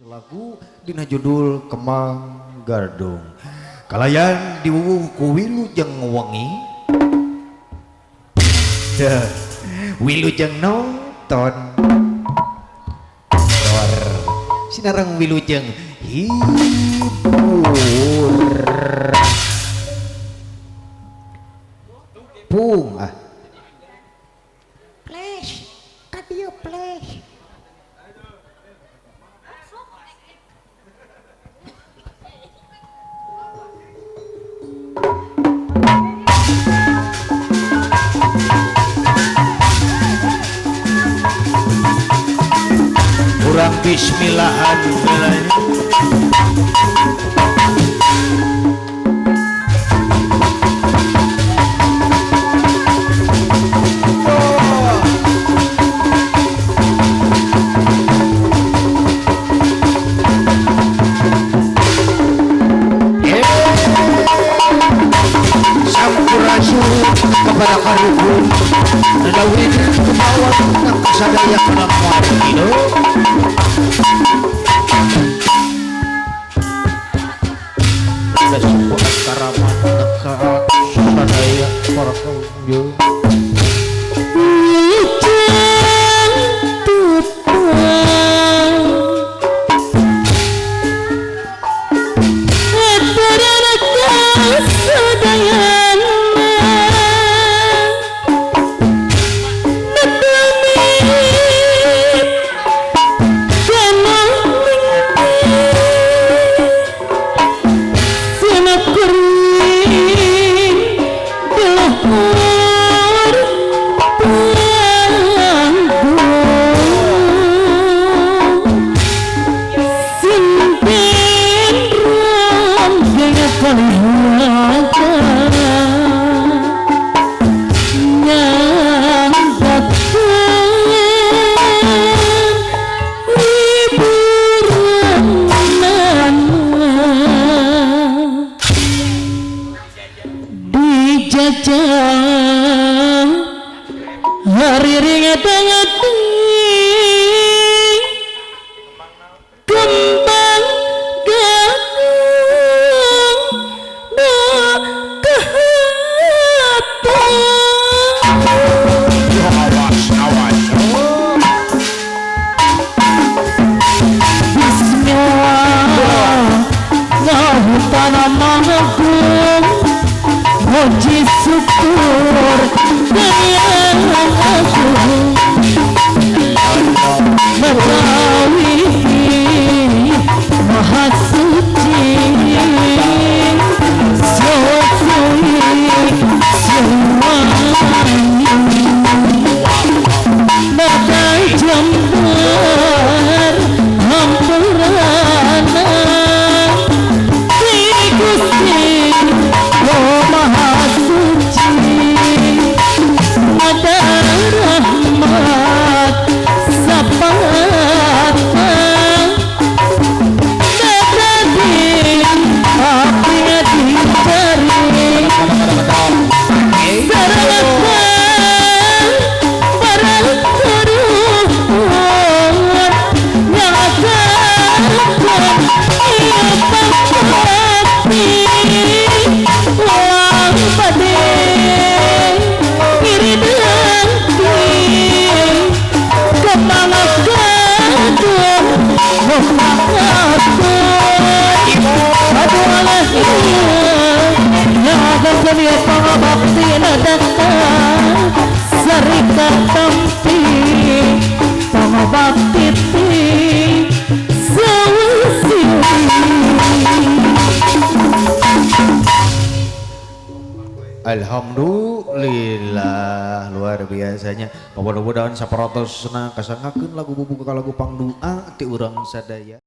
Lagu dina judul Kemang Gardung kalayan diwuwuh ku Wilujeng Wengi Wilujeng nonton dor sinareng Wilujeng hibur pung flash kadio flash kurang bismillahan sampurasun kepada karukun nalawin kemauan ng kasadaya kelamuan ino ada sebuah karamat kasadaya para kaum hari ringat kembang puji syukur Betawi Maha Suci Sokui Sewangi Badai jember Hampurana Di Gusti Oh Maha Suci ada rahmat sapat dadadin api dicari saralakan barang teruhur nyatakan ia pakati uang badai kiri nanti kemang gadung aduh alas yang akan kalian pangabakti nadangkan sarika tampi pangabakti alhamdulillah luar biasanya mudah-mudahan saparotosna kasangakeun lagu bubuka lagu pangdua ti urang sadaya.